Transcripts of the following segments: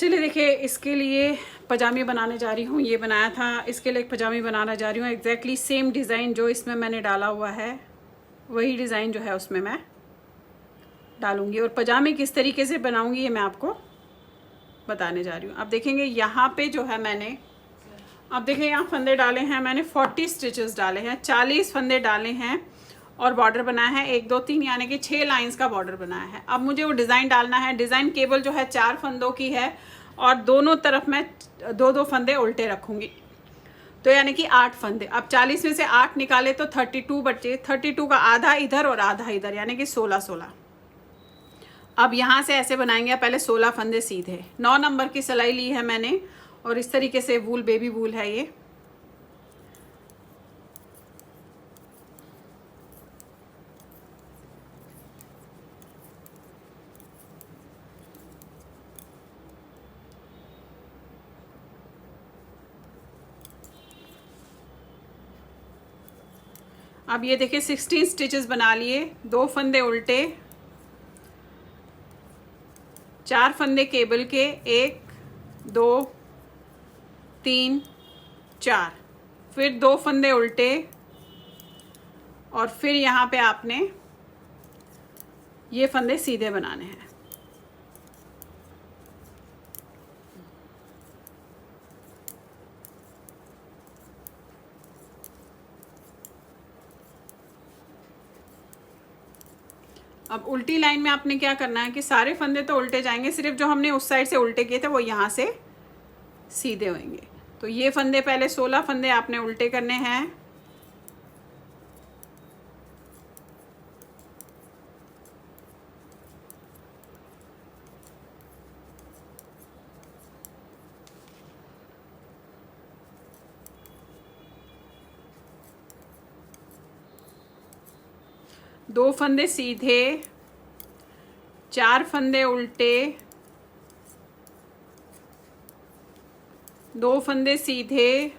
चलिए देखिए, इसके लिए पजामी बनाने जा रही हूँ। ये बनाया था, इसके लिए एक पजामी बनाना जा रही हूँ। एग्जैक्टली सेम डिज़ाइन जो इसमें मैंने डाला हुआ है वही डिज़ाइन जो है उसमें मैं डालूंगी। और पजामे किस तरीके से बनाऊंगी ये मैं आपको बताने जा रही हूँ। अब देखेंगे यहाँ पे जो है मैंने, अब देखिए यहाँ फंदे डाले हैं मैंने 40 स्टिचेस डाले हैं, 40 फंदे डाले हैं और बॉर्डर बनाया है 1 2 3 यानी कि 6 लाइंस का बॉर्डर बनाया है। अब मुझे वो डिज़ाइन डालना है। डिज़ाइन केवल जो है 4 फंदों की है और दोनों तरफ मैं 2 फंदे उल्टे रखूँगी, तो यानी कि 8 फंदे। अब 40 में से 8 निकाले तो 32 बचे। 32 का आधा इधर और आधा इधर यानी कि 16। अब यहाँ से ऐसे बनाएंगे। पहले 16 फंदे सीधे, 9 नंबर की सिलाई ली है मैंने और इस तरीके से वूल, बेबी वूल है ये। अब ये देखिए 16 स्टिचेस बना लिए, 2 फंदे उल्टे, 4 फंदे केबल के, 1 2 3 4, फिर 2 फंदे उल्टे और फिर यहाँ पे आपने ये फंदे सीधे बनाने हैं। अब उल्टी लाइन में आपने क्या करना है कि सारे फंदे तो उल्टे जाएंगे, सिर्फ जो हमने उस साइड से उल्टे किए थे वो यहाँ से सीधे होंगे। तो ये फंदे, पहले 16 फंदे आपने उल्टे करने हैं। दो फंदे सीधे, 4 फंदे उल्टे, 2 फंदे सीधे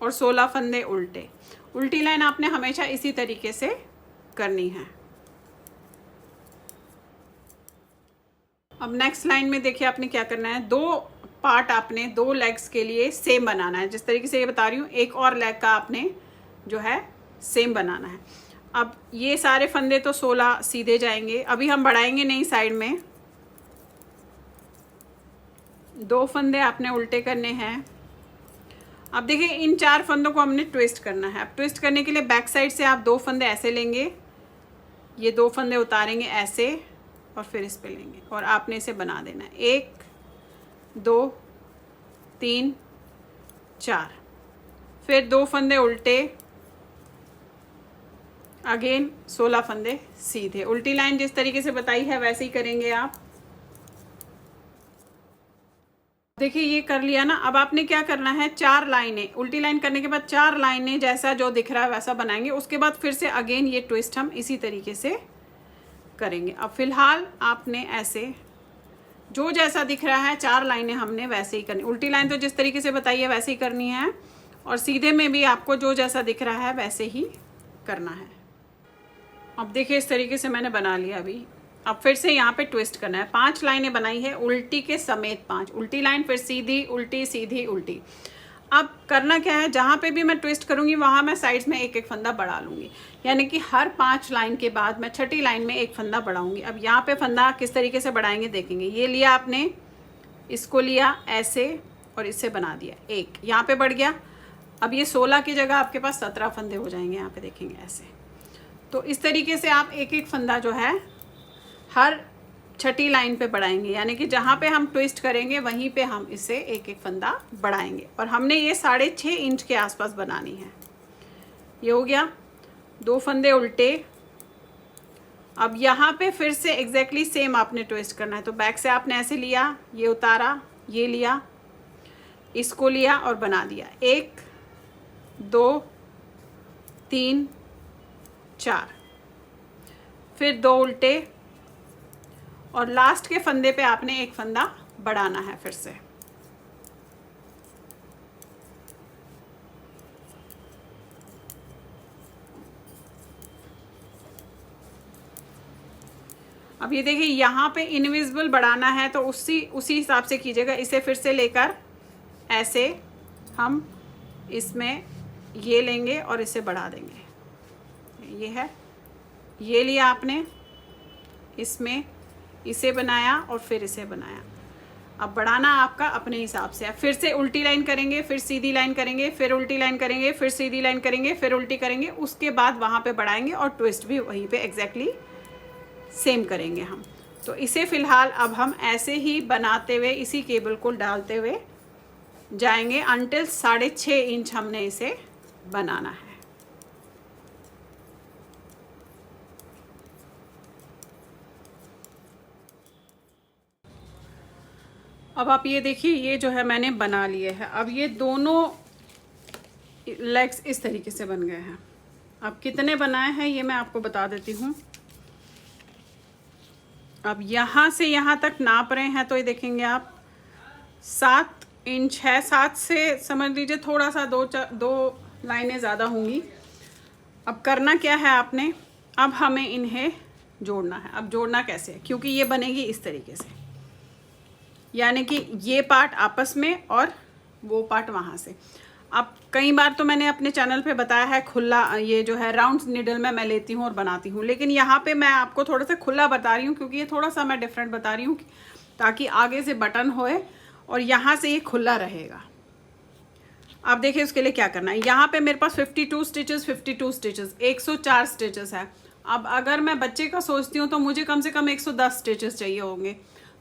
और 16 फंदे उल्टे। उल्टी लाइन आपने हमेशा इसी तरीके से करनी है। अब नेक्स्ट लाइन में देखिए आपने क्या करना है, 2 पार्ट आपने 2 लेग्स के लिए सेम बनाना है। जिस तरीके से ये बता रही हूँ, एक और लेग का आपने जो है सेम बनाना है। अब ये सारे फंदे तो 16 सीधे जाएंगे, अभी हम बढ़ाएंगे नहीं साइड में। 2 फंदे आपने उल्टे करने हैं। अब देखिए इन 4 फंदों को हमने ट्विस्ट करना है। अब ट्विस्ट करने के लिए बैक साइड से आप 2 फंदे ऐसे लेंगे, ये 2 फंदे उतारेंगे ऐसे और फिर इस पे लेंगे और आपने इसे बना देना है। 1 2 3 4, फिर 2 फंदे उल्टे, अगेन 16 फंदे सीधे। उल्टी लाइन जिस तरीके से बताई है वैसे ही करेंगे आप। देखिए ये कर लिया ना। अब आपने क्या करना है, 4 लाइनें उल्टी लाइन करने के बाद 4 लाइनें जैसा जो दिख रहा है वैसा बनाएंगे। उसके बाद फिर से अगेन ये ट्विस्ट हम इसी तरीके से करेंगे। अब फिलहाल आपने ऐसे जो जैसा दिख रहा है 4 लाइनें हमने वैसे ही करनी। उल्टी लाइन तो जिस तरीके से बताई है वैसे ही करनी है और सीधे में भी आपको जो जैसा दिख रहा है वैसे ही करना है। अब देखिए इस तरीके से मैंने बना लिया। अभी अब फिर से यहाँ पे ट्विस्ट करना है। 5 लाइनें बनाई है उल्टी के समेत, 5 उल्टी लाइन, फिर सीधी उल्टी सीधी उल्टी। अब करना क्या है, जहाँ पे भी मैं ट्विस्ट करूँगी वहाँ मैं साइड्स में एक एक फंदा बढ़ा लूँगी, यानी कि हर 5 लाइन के बाद मैं छठी लाइन में एक फंदा बढ़ाऊँगी। अब यहाँ पे फंदा किस तरीके से बढ़ाएंगे देखेंगे। ये लिया आपने, इसको लिया ऐसे और इससे बना दिया, एक यहाँ पे बढ़ गया। अब ये 16 की जगह आपके पास 17 फंदे हो जाएंगे, यहाँ पे देखेंगे ऐसे। तो इस तरीके से आप एक एक फंदा जो है हर छठी लाइन पे बढ़ाएंगे, यानी कि जहाँ पे हम ट्विस्ट करेंगे वहीं पे हम इसे एक एक फंदा बढ़ाएंगे। और हमने ये 6.5 इंच के आसपास बनानी है। ये हो गया, 2 फंदे उल्टे। अब यहाँ पे फिर से एग्जैक्टली सेम आपने ट्विस्ट करना है। तो बैक से आपने ऐसे लिया, ये उतारा, ये लिया, इसको लिया और बना दिया। 1 2 3 4, फिर 2 उल्टे और लास्ट के फंदे पे आपने एक फंदा बढ़ाना है फिर से। अब ये देखिए यहाँ पे इनविजिबल बढ़ाना है तो उसी हिसाब से कीजिएगा। इसे फिर से लेकर ऐसे हम इसमें ये लेंगे और इसे बढ़ा देंगे। ये है, ये लिया आपने, इसमें इसे बनाया और फिर इसे बनाया। अब बढ़ाना आपका अपने हिसाब से है। फिर से उल्टी लाइन करेंगे, फिर सीधी लाइन करेंगे, फिर उल्टी लाइन करेंगे, फिर सीधी लाइन करेंगे, फिर उल्टी करेंगे, उसके बाद वहाँ पे बढ़ाएंगे और ट्विस्ट भी वहीं पे एग्जैक्टली सेम करेंगे हम। तो इसे फ़िलहाल अब हम ऐसे ही बनाते हुए इसी केबल को डालते हुए जाएंगे अंटिल 6.5 इंच हमने इसे बनाना है। अब आप ये देखिए, ये जो है मैंने बना लिए है। अब ये दोनों लेग्स इस तरीके से बन गए हैं। अब कितने बनाए हैं ये मैं आपको बता देती हूँ। अब यहाँ से यहाँ तक नाप रहे हैं तो ये देखेंगे आप 7 इंच है। 7 से समझ लीजिए थोड़ा सा दो लाइनें ज़्यादा होंगी। अब करना क्या है आपने, अब हमें इन्हें जोड़ना है। अब जोड़ना कैसे है, क्योंकि ये बनेगी इस तरीके से, यानी कि ये पार्ट आपस में और वो पार्ट वहाँ से। अब कई बार तो मैंने अपने चैनल पे बताया है खुला, ये जो है राउंड निडल में मैं लेती हूँ और बनाती हूँ, लेकिन यहाँ पे मैं आपको थोड़ा सा खुला बता रही हूँ क्योंकि ये थोड़ा सा मैं डिफरेंट बता रही हूँ, ताकि आगे से बटन होए और यहाँ से ये खुला रहेगा। अब देखिए उसके लिए क्या करना है। यहाँ पे मेरे पास 52 स्टिचेस 104 स्टिचेस है। अब अगर मैं बच्चे का सोचती हूँ तो मुझे कम से कम 110 स्टिचेस चाहिए होंगे,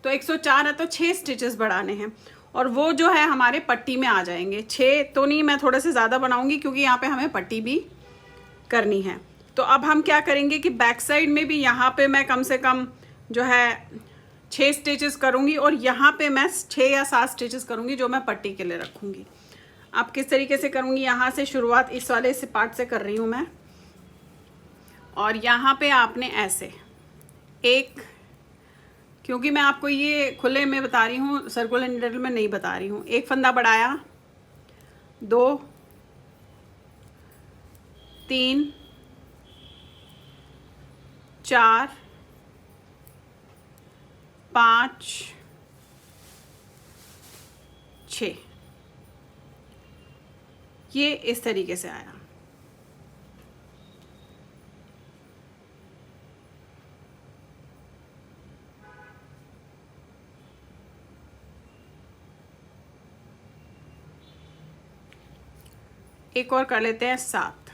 तो 104 है तो 6 स्टिचेस बढ़ाने हैं और वो जो है हमारे पट्टी में आ जाएंगे। 6 तो नहीं, मैं थोड़े से ज़्यादा बनाऊंगी क्योंकि यहाँ पे हमें पट्टी भी करनी है। तो अब हम क्या करेंगे कि बैक साइड में भी यहाँ पे मैं कम से कम जो है 6 स्टिचेस करूँगी और यहाँ पे मैं 6 या 7 स्टिचेस करूँगी जो मैं पट्टी के लिए रखूँगी। अब किस तरीके से करूँगी, यहाँ से शुरुआत इस वाले से पार्ट से कर रही हूँ मैं, और यहाँ पे आपने ऐसे एक, क्योंकि मैं आपको ये खुले में बता रही हूँ, सर्कुलर निडल में नहीं बता रही हूँ। एक फंदा बढ़ाया, 2 3 4 5 6, ये इस तरीके से आया। एक और कर लेते हैं 7।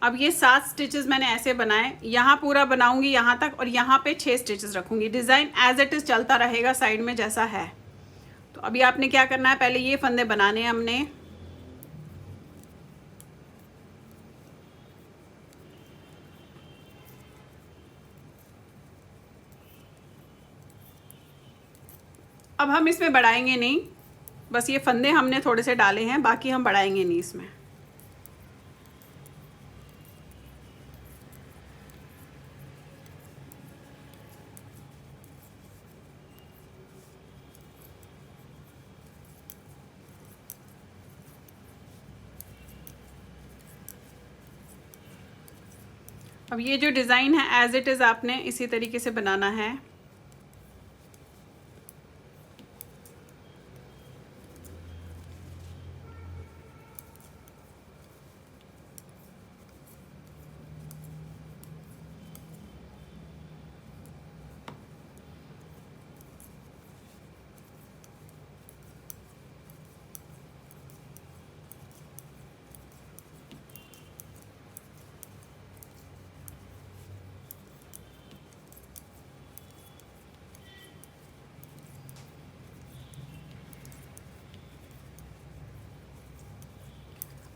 अब ये 7 स्टिचेस मैंने ऐसे बनाए, यहाँ पूरा बनाऊंगी यहाँ तक और यहाँ पे 6 स्टिचेस रखूंगी। डिज़ाइन एज इट इज़ चलता रहेगा साइड में जैसा है। तो अभी आपने क्या करना है, पहले ये फंदे बनाने हैं हमने। अब हम इसमें बढ़ाएंगे नहीं, बस ये फंदे हमने थोड़े से डाले हैं, बाकी हम बढ़ाएंगे नहीं इसमें। अब ये जो डिज़ाइन है एज इट इज़ आपने इसी तरीके से बनाना है।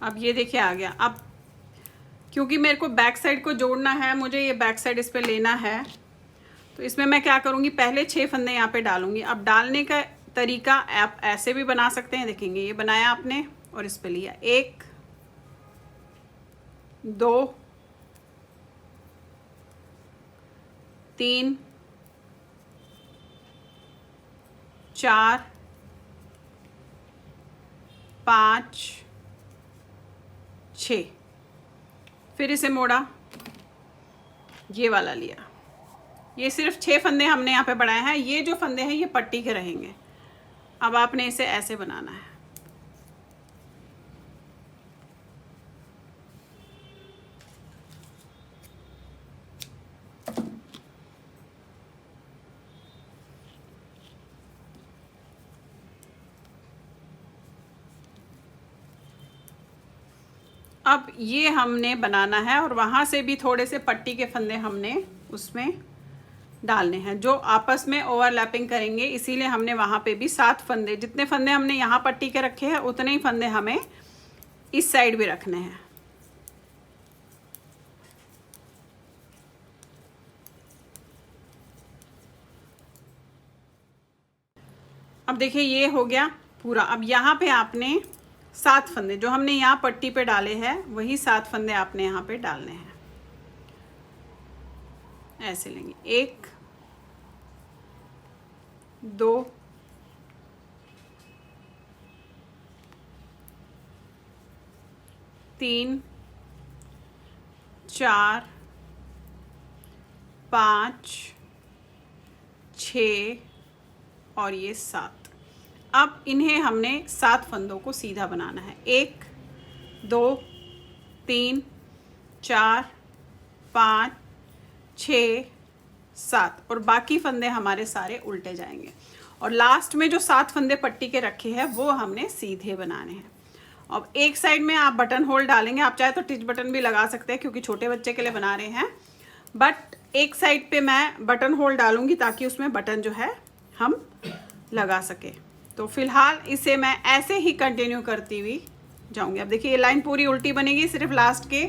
अब ये देखिए आ गया। अब क्योंकि मेरे को बैक साइड को जोड़ना है, मुझे ये बैक साइड इस पे लेना है, तो इसमें मैं क्या करूँगी, पहले 6 फंदे यहाँ पे डालूंगी। अब डालने का तरीका आप ऐसे भी बना सकते हैं। देखेंगे ये बनाया आपने और इस पे लिया, 1 2 3 4 5 6, फिर इसे मोड़ा, ये वाला लिया, ये सिर्फ 6 फंदे हमने यहाँ पे बढ़ाए हैं। ये जो फंदे हैं ये पट्टी के रहेंगे। अब आपने इसे ऐसे बनाना है। अब ये हमने बनाना है और वहाँ से भी थोड़े से पट्टी के फंदे हमने उसमें डालने हैं जो आपस में ओवरलैपिंग करेंगे, इसीलिए हमने वहाँ पे भी 7 फंदे, जितने फंदे हमने यहाँ पट्टी के रखे हैं उतने ही फंदे हमें इस साइड भी रखने हैं। अब देखिए ये हो गया पूरा। अब यहाँ पे आपने 7 फंदे जो हमने यहाँ पट्टी पे डाले हैं वही 7 फंदे आपने यहाँ पे डालने हैं। ऐसे लेंगे 1 2 3 4 5 6 और ये 7। अब इन्हें हमने 7 फंदों को सीधा बनाना है। 1 2 3 4 5 6 7 और बाकी फंदे हमारे सारे उल्टे जाएंगे। और लास्ट में जो 7 फंदे पट्टी के रखे हैं वो हमने सीधे बनाने हैं। अब एक साइड में आप बटन होल डालेंगे, आप चाहे तो टिच बटन भी लगा सकते हैं क्योंकि छोटे बच्चे के लिए बना रहे हैं, बट एक साइड पे मैं बटन होल डालूंगी ताकि उसमें बटन जो है हम लगा सके। तो फिलहाल इसे मैं ऐसे ही कंटिन्यू करती हुई जाऊंगी। अब देखिए ये लाइन पूरी उल्टी बनेगी, सिर्फ लास्ट के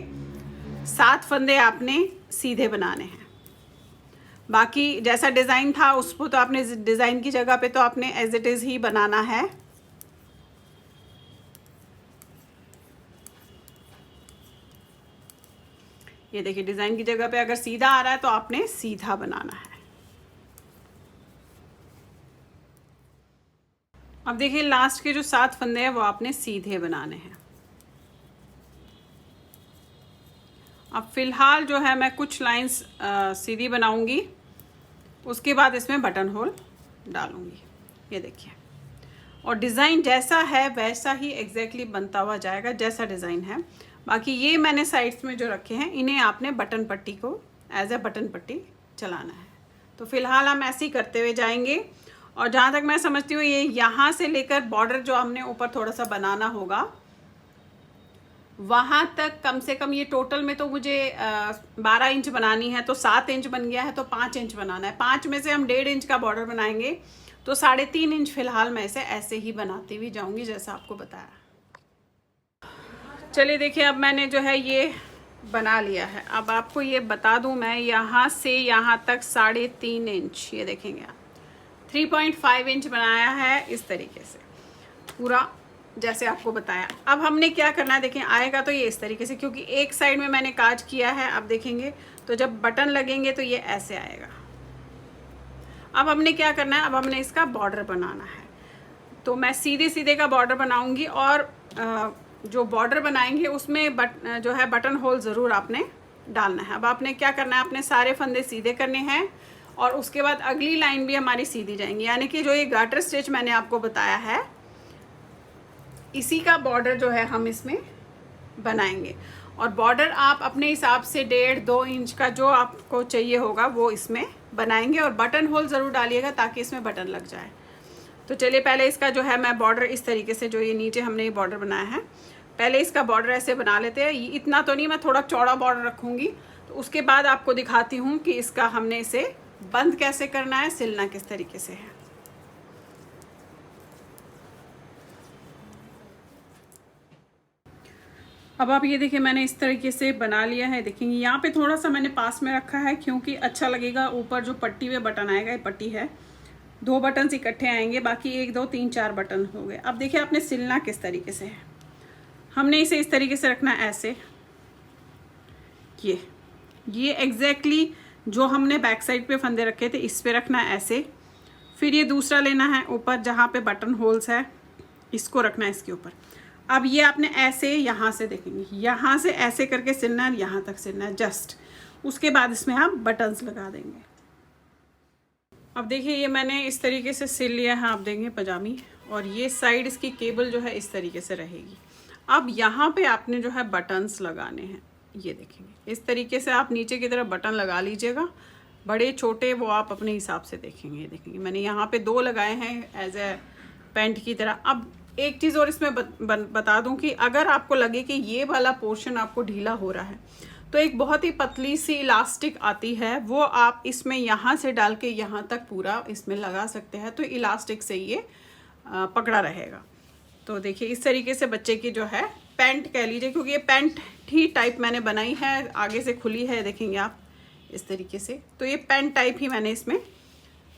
7 फंदे आपने सीधे बनाने हैं। बाकी जैसा डिज़ाइन था उसको तो आपने डिज़ाइन की जगह पे तो आपने एज इट इज़ ही बनाना है। ये देखिए डिज़ाइन की जगह पे अगर सीधा आ रहा है तो आपने सीधा बनाना है। अब देखिए लास्ट के जो 7 फंदे हैं वो आपने सीधे बनाने हैं। अब फिलहाल जो है मैं कुछ लाइंस सीधी बनाऊंगी, उसके बाद इसमें बटन होल डालूंगी। ये देखिए, और डिज़ाइन जैसा है वैसा ही एग्जैक्टली बनता हुआ जाएगा जैसा डिज़ाइन है। बाकी ये मैंने साइड्स में जो रखे हैं इन्हें आपने बटन पट्टी को एज ए बटन पट्टी चलाना है। तो फिलहाल हम ऐसे ही करते हुए जाएंगे। और जहाँ तक मैं समझती हूँ ये यहाँ से लेकर बॉर्डर जो हमने ऊपर थोड़ा सा बनाना होगा वहाँ तक कम से कम, ये टोटल में तो मुझे 12 इंच बनानी है, तो 7 इंच बन गया है, तो 5 इंच बनाना है। 5 में से हम 1.5 इंच का बॉर्डर बनाएंगे, तो 3.5 इंच फिलहाल मैं इसे ऐसे ही बनाती हुई जाऊँगी जैसा आपको बताया। चलिए देखिए अब मैंने जो है ये बना लिया है। अब आपको ये बता दूँ मैं, यहाँ से यहाँ तक 3.5 इंच, ये देखेंगे आप 3.5 इंच बनाया है इस तरीके से पूरा जैसे आपको बताया। अब हमने क्या करना है, देखें आएगा तो ये इस तरीके से, क्योंकि एक साइड में मैंने काज किया है। अब देखेंगे तो जब बटन लगेंगे तो ये ऐसे आएगा। अब हमने क्या करना है, अब हमने इसका बॉर्डर बनाना है। तो मैं सीधे सीधे का बॉर्डर बनाऊंगी और जो बॉर्डर बनाएंगे उसमें जो है बटन होल ज़रूर आपने डालना है। अब आपने क्या करना है, अपने सारे फंदे सीधे करने हैं और उसके बाद अगली लाइन भी हमारी सीधी जाएंगी। यानी कि जो ये गार्टर स्टिच मैंने आपको बताया है इसी का बॉर्डर जो है हम इसमें बनाएंगे। और बॉर्डर आप अपने हिसाब से 1.5-2 इंच का जो आपको चाहिए होगा वो इसमें बनाएंगे। और बटन होल ज़रूर डालिएगा ताकि इसमें बटन लग जाए। तो चलिए पहले इसका जो है मैं बॉर्डर इस तरीके से, जो ये नीचे हमने ये बॉर्डर बनाया है, पहले इसका बॉर्डर ऐसे बना लेते हैं। इतना तो नहीं, मैं थोड़ा चौड़ा बॉर्डर रखूँगी। तो उसके बाद आपको दिखाती हूँ कि इसका हमने इसे बंद कैसे करना है, सिलना किस तरीके से है। अब आप ये देखिए मैंने इस तरीके से बना लिया है। देखेंगे यहाँ पे थोड़ा सा मैंने पास में रखा है क्योंकि अच्छा लगेगा। ऊपर जो पट्टी में बटन आएगा, ये पट्टी है, 2 बटन इकट्ठे आएंगे, बाकी 1 2 3 4 बटन हो गए। अब देखिए आपने सिलना किस तरीके से है। हमने इसे इस तरीके से रखना है ऐसे। ये एग्जैक्टली जो हमने बैक साइड पे फंदे रखे थे इस पे रखना है ऐसे। फिर ये दूसरा लेना है ऊपर जहाँ पे बटन होल्स है, इसको रखना है इसके ऊपर। अब ये आपने ऐसे यहाँ से देखेंगे, यहाँ से ऐसे करके सिलना है, यहाँ तक सिलना है जस्ट। उसके बाद इसमें आप बटन्स लगा देंगे। अब देखिए ये मैंने इस तरीके से सिल लिया है, आप देखेंगे पजामी, और ये साइड इसकी केबल जो है इस तरीके से रहेगी। अब यहाँ पे आपने जो है बटन्स लगाने हैं, ये देखेंगे इस तरीके से आप नीचे की तरफ बटन लगा लीजिएगा, बड़े छोटे वो आप अपने हिसाब से देखेंगे। ये देखेंगे मैंने यहाँ पे 2 लगाए हैं एज ए पैंट की तरह। अब एक चीज़ और इसमें बता दूं कि अगर आपको लगे कि ये वाला पोर्शन आपको ढीला हो रहा है तो एक बहुत ही पतली सी इलास्टिक आती है, वो आप इसमें यहाँ से डाल के यहाँ तक पूरा इसमें लगा सकते हैं, तो इलास्टिक से ये पकड़ा रहेगा। तो देखिए इस तरीके से बच्चे की जो है पैंट कह लीजिए, क्योंकि ये पैंट ही टाइप मैंने बनाई है, आगे से खुली है, देखेंगे आप इस तरीके से, तो ये पैंट टाइप ही मैंने इसमें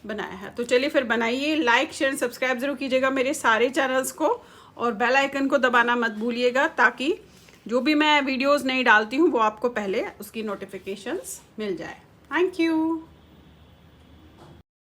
बनाया है। तो चलिए फिर बनाइए, लाइक शेयर सब्सक्राइब जरूर कीजिएगा मेरे सारे चैनल्स को, और बेल आइकन को दबाना मत भूलिएगा, ताकि जो भी मैं वीडियोस नहीं डालती हूँ वो आपको पहले उसकी नोटिफिकेशंस मिल जाए। Thank you.